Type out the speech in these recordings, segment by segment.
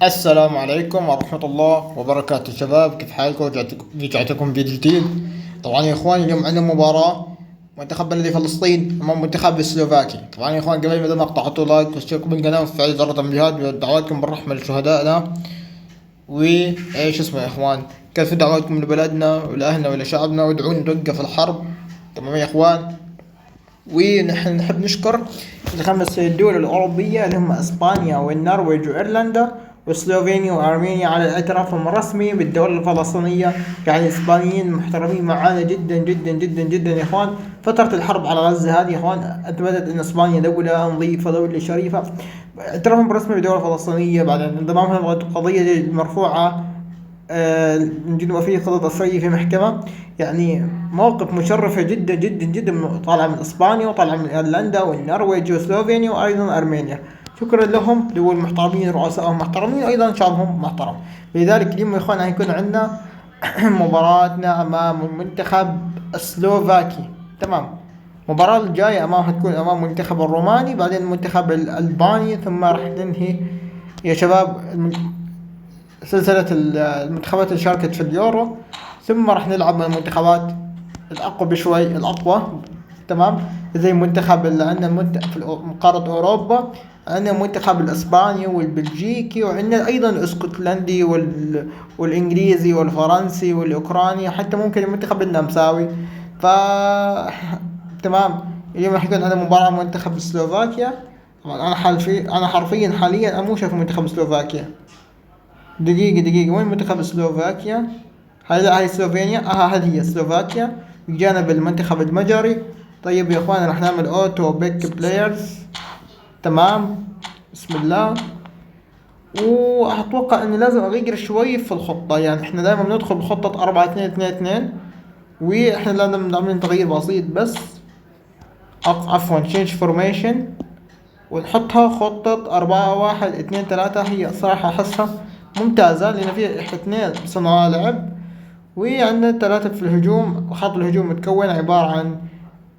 السلام عليكم ورحمة الله وبركاته شباب، كيف حالكم؟ رجعتكم فيديو جديد. طبعا يا اخوان، اليوم عندنا مباراة منتخب بلدي فلسطين امام منتخب السلوفاكي. طبعا يا اخوان، قبل ما نقطع حطوا لايك واشتركوا بالقناة وفعلوا زر التنبيهات ودعواتكم بالرحمة لشهدائنا. وايش اسمه يا اخوان، كيف دعواتكم لبلدنا ولاهلنا ولشعبنا، وادعونا نوقف الحرب. تمام يا اخوان. ونحن نحب نشكر الخمس دول الأوروبية اللي هم إسبانيا والنرويج وإيرلندا وسلوفينيا وأرمينيا على اعترافهم الرسمي بالدولة الفلسطينية. يعني الإسبانيين محترمين معانا جدا جدا جدا جدا يا إخوان. فترة الحرب على غزة هذه يا إخوان أثبتت أن إسبانيا دولة نظيفة، دولة شريفة. اعترافهم الرسمي بالدولة الفلسطينية بعد انضمامهم القضية المرفوعة من جنوب افريقيا ضد اسرائيل في محكمة. يعني موقف مشرف جدا جدا جدا، طالع من اسبانيا وطالع من ايرلندا والنرويج وسلوفينيا وايضا ارمينيا. شكرا لهم، دول محترمين، رؤسائهم محترمين، وايضا شعبهم محترم. لذلك اليوم يا اخوانا هيكون عندنا مباراتنا امام المنتخب السلوفاكي. تمام. المباراة الجاية هتكون امام المنتخب الروماني، بعدين المنتخب الالباني، ثم راح ننهي يا شباب سلسلة المنتخبات اللي شاركت في اليورو. ثم راح نلعب مع المنتخبات الأقوى بشوي، الأقوى. تمام. زي المنتخب اللي عندنا في قارة أوروبا، عندنا المنتخب الإسباني والبلجيكي، وعندنا أيضا الاسكتلندي والإنجليزي والفرنسي والأوكراني، حتى ممكن المنتخب النمساوي. ف تمام. اليوم راح يكون عندنا مباراة مع منتخب سلوفاكيا. طبعا أنا حرفيا حاليا أنا مو شايف منتخب سلوفاكيا. دقيقة، وين منتخب سلوفاكيا؟ هاي سلوفينيا، هذه هي سلوفاكيا بجانب المنتخب المجري. طيب يا اخوان، راح نعمل اوتو بيك بلايرز. تمام. بسم الله. واتوقع اني لازم اغير شوي في الخطة. يعني احنا دائما بندخل بخطة 4-2-2-2، واحنا لازم نعمل تغيير بسيط بس. عفوا تشينج فورميشن، ونحطها خطة 4-1-2-3. هي صراحة أحسها ممتازة، لأن فيها إحنا 2 صناع لعب، وعندنا 3 في الهجوم. وخط الهجوم متكون عبارة عن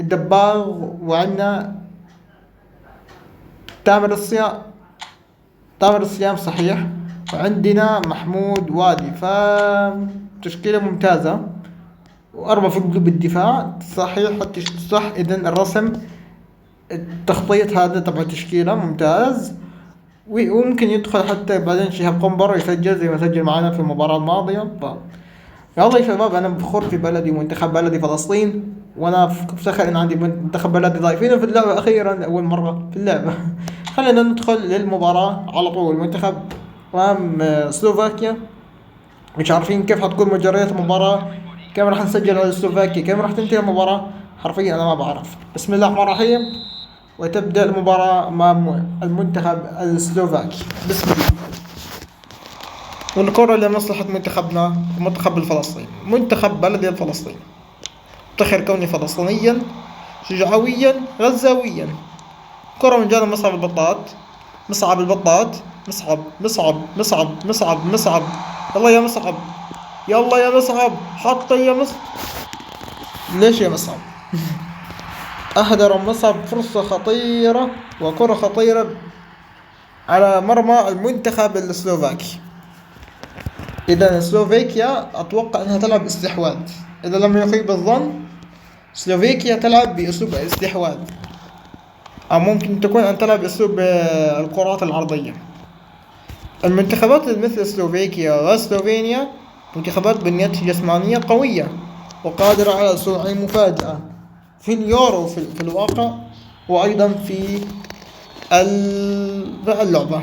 الدباغ، وعندنا تامر الصيام تامر الصيام صحيح، وعندنا محمود وادي. تشكيلة ممتازة، و4 في قلوب الدفاع صحيح. صح، إذن الرسم التخطيط هذا تبع تشكيلة ممتاز. وممكن يدخل حتى بعدين شهاب قنبر يسجل زي ما سجل معنا في المباراة الماضية. يلا يا شباب، أنا فخور في بلدي ومنتخب بلدي فلسطين، وأنا افتخر إن عندي منتخب بلدي ضايفينه في اللعبة أخيرا، أول مرة في اللعبة. خلينا ندخل للمباراة على طول. منتخب أمام سلوفاكيا. مش عارفين كيف حتكون مجريات المباراة، كم راح نسجل على سلوفاكيا، كم راح تنتهي المباراة. حرفيا أنا ما بعرف. بسم الله الرحمن الرحيم. وتبدأ المباراة أمام المنتخب السلوفاكي. بسم الله. والكرة لمصلحة منتخبنا، المنتخب الفلسطيني، منتخب بلدي الفلسطيني. افتخر كوني فلسطينيا شجاعويا غزاويا. كرة من جانب مصعب البطاط. مصعب البطاط. مصعب. يلا يا مصعب، يلا يا مصعب، حط يا مصعب. ليش يا مصعب؟ أهدر مصعب فرصة خطيرة وكرة خطيرة على مرمى المنتخب السلوفاكي. إذا سلوفاكيا أتوقع أنها تلعب استحواذ، إذا لم يخيب الظن سلوفاكيا تلعب بأسلوب استحواذ، أو ممكن تكون أن تلعب بأسلوب الكرات العرضية. المنتخبات مثل سلوفاكيا وسلوفينيا منتخبات بنيتها جسمانية قوية، وقادرة على صنع المفاجأة في اليورو في الواقع، وأيضا في اللعبة.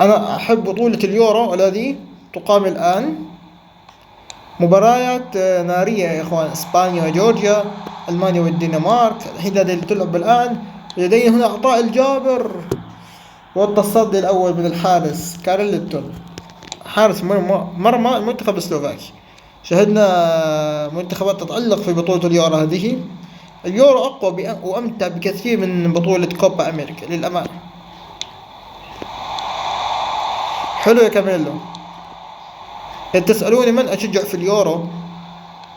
أنا أحب بطولة اليورو الذي تقام الآن. مباريات نارية يا إخوان. إسبانيا وجورجيا، ألمانيا والدنمارك، هذه اللي تلعب الآن. لدينا هنا عطاء الجابر، والتصدي الأول من الحارس كارلتون، حارس مرمى المنتخب السلوفاكي. شهدنا منتخبات تتألق في بطولة اليورو هذه. اليورو أقوى وأمتع بكثير من بطولة كوبا أمريكا للأمانة. حلو يا كاميلو. تسألوني من أشجع في اليورو؟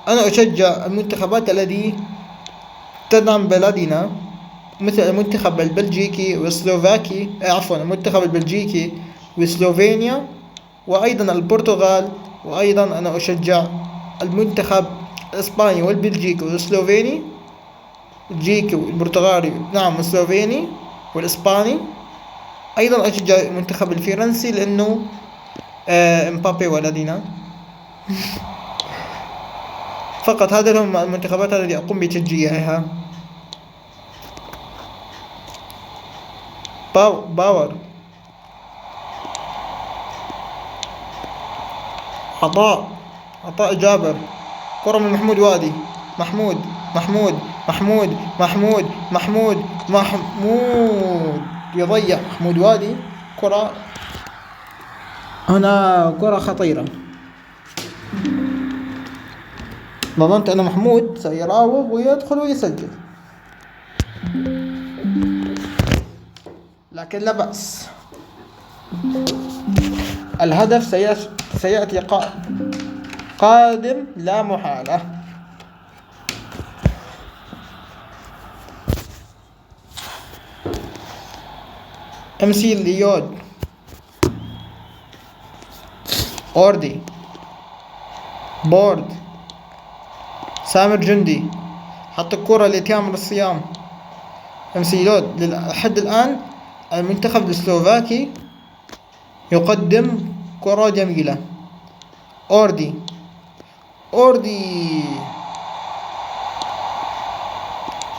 أنا أشجع المنتخبات التي تدعم بلدنا مثل المنتخب البلجيكي والسلوفاكي، عفوا المنتخب البلجيكي وسلوفينيا، وأيضا البرتغال. وأيضا أنا أشجع المنتخب الإسباني والبلجيكي والسلوفيني، البلجيكي والبرتغالي نعم والسلوفيني والإسباني. أيضا أشجع المنتخب الفرنسي لأنه امبابي ولدينا. فقط هذه هم المنتخبات التي أقوم بتشجيعها. باور، عطاء جابر، كرة من محمود وادي، محمود محمود محمود محمود محمود محمود يضيع محمود وادي كرة. هنا كرة خطيرة، ظننت أن محمود سيراوغ ويدخل ويسجل، لكن لا بأس، الهدف سيأتي قادم لا محالة. MC ليود، أوردي، بورد، سامر جندي، حط الكرة لتامر الصيام. MC لود. لحد الآن المنتخب السلوفاكي يقدم كرة جميلة. أوردي،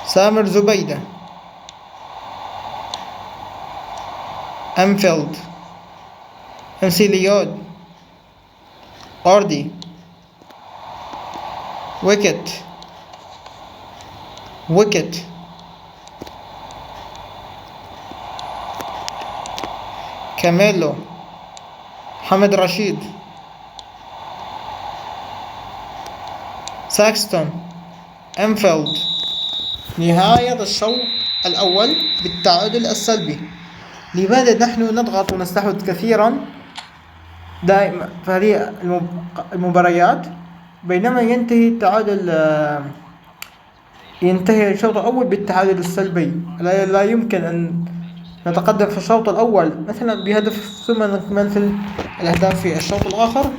سامر زبيدة، أنفيلد، MC ليود، أوردي، ويكت، كاميلو، محمد رشيد، ساكستون، أنفيلد. نهاية الشوط الأول بالتعادل السلبي. لماذا نحن نضغط ونستحوذ كثيرا دائما في هذه المباريات بينما ينتهي الشوط الأول بالتعادل السلبي؟ لا يمكن أن نتقدم في الشوط الأول مثلا بهدف ثم نكمل الأهداف في الشوط الآخر،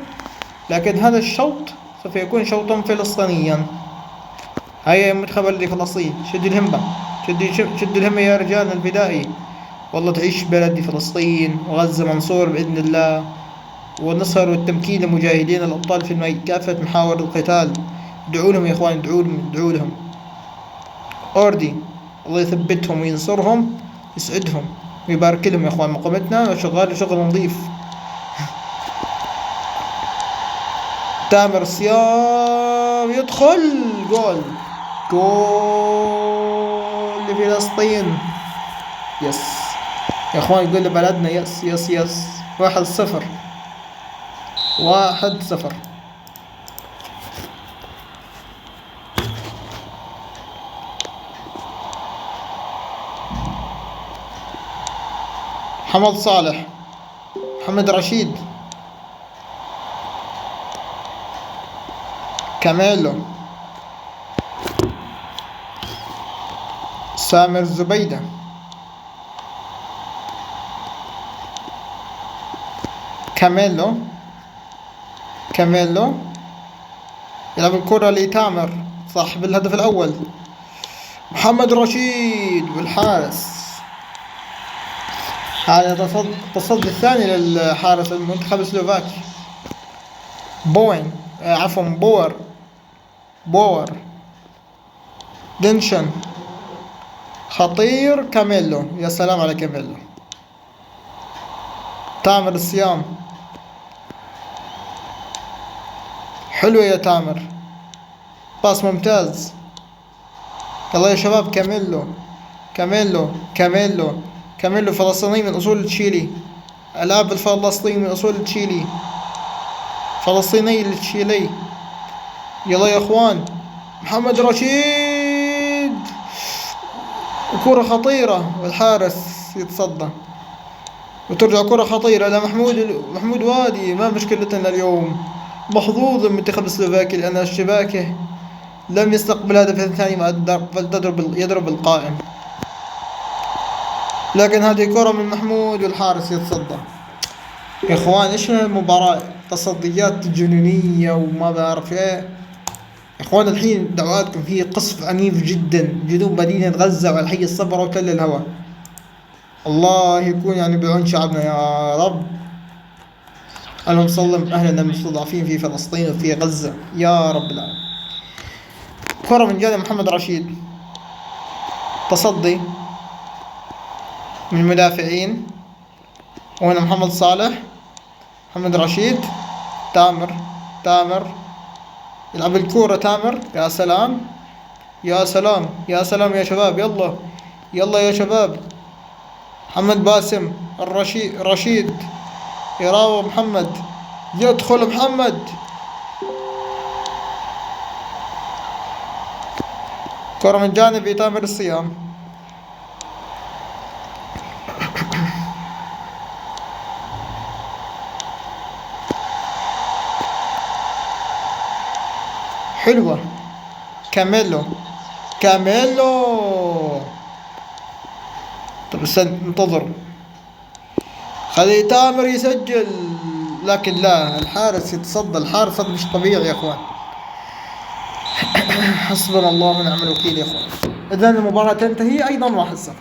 لكن هذا الشوط سوف يكون شوطا فلسطينيا. هيا منتخب فلسطين، شد الهمة، شد الهمة يا رجال الفدائي، والله تعيش بلدي فلسطين وغزة منصور بإذن الله، والنصر والتمكين لمجاهدين الأبطال في كافة محاور القتال. ادعوا لهم يا إخوان، ادعوا لهم. أوردي، الله يثبتهم وينصرهم، يسعدهم ويبارك لهم يا إخوان. مقامتنا شغل نظيف. تامر الصيام يدخل، جول لفلسطين. يس يا إخوان، يقول لبلدنا يس يس يس. 1-0. محمد صالح، محمد رشيد، كاميلو، سامر زبيدة، كاميلو يلعب الكرة لتامر صاحب الهدف الأول، محمد رشيد والحارس. هذا التصدي الثاني للحارس المنتخب السلوفاكي. بوور دنشن، خطير كاميلو، يا سلام على كاميلو. تامر الصيام، حلو يا تامر، باس ممتاز. يلا يا شباب، كاميلو فلسطيني من أصول تشيلي، اللاعب الفلسطيني من أصول تشيلي، فلسطيني لتشيلي. يلا يا اخوان، محمد رشيد، كرة خطيرة والحارس يتصدى، وترجع كرة خطيرة لمحمود وادي. ما مشكلتنا اليوم، محظوظ المنتخب السلوفاكي لأن الشباكة لم يستقبل هدف الثاني، يضرب القائم. لكن هذه كرة من محمود والحارس يتصدى. يا اخوان ايش المباراة، تصديات جنونية وما بعرف ايه. يا اخوان الحين دعواتكم في قصف عنيف جدا جنوب مدينة غزة وعلى الحي الصبرا وتل الهوى. الله يكون يعني بعون شعبنا يا رب. اللهم صل أهلنا المستضعفين في فلسطين وفي غزة يا رب العالمين. كرة من جانب محمد رشيد، تصدي من المدافعين، وهنا محمد صالح، محمد رشيد، تامر، تامر يلعب الكورة، تامر يا سلام يا سلام يا سلام يا شباب، يلا يلا يا شباب. محمد باسم، رشيد يراوغ محمد، يدخل محمد. كرة من جانب تامر الصيام، حلوة، كاميلو، كاميلو. طب استنى انتظر، خلي تامر يسجل، لكن لا، الحارس يتصدى، الحارس هذا مش طبيعي يا اخوان. حسبنا الله ونعم الوكيل يا اخوان. اذا المباراة تنتهي ايضا 1-0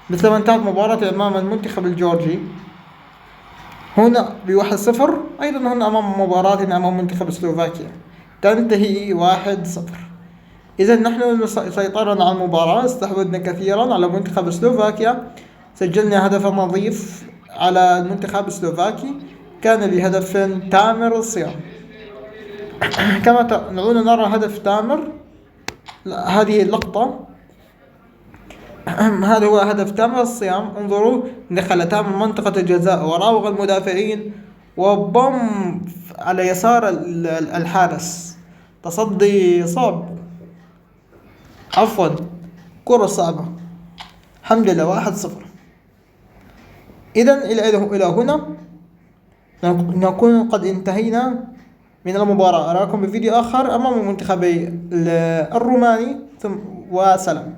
مثل ما انتهت مباراة امام المنتخب الجورجي هنا ب1-0، ايضا هنا امام مباراة امام منتخب سلوفاكيا تنتهي 1-0. إذا نحن سيطرنا على المباراة، استحوذنا كثيرا على منتخب سلوفاكيا، سجلنا هدفا نظيف على المنتخب السلوفاكي كان بهدف تامر الصيام. كما تعلمون نرى هدف تامر، هذه اللقطة. هذا هو هدف تامر الصيام، انظروا دخل تامر منطقة الجزاء وراوغ المدافعين وبم على يسار الحارس، تصدي صعب، عفوا كرة صعبة. الحمد لله 1-0. إذا إلى هنا نكون قد انتهينا من المباراة. أراكم بفيديو آخر أمام المنتخب الروماني، ثم وسلام.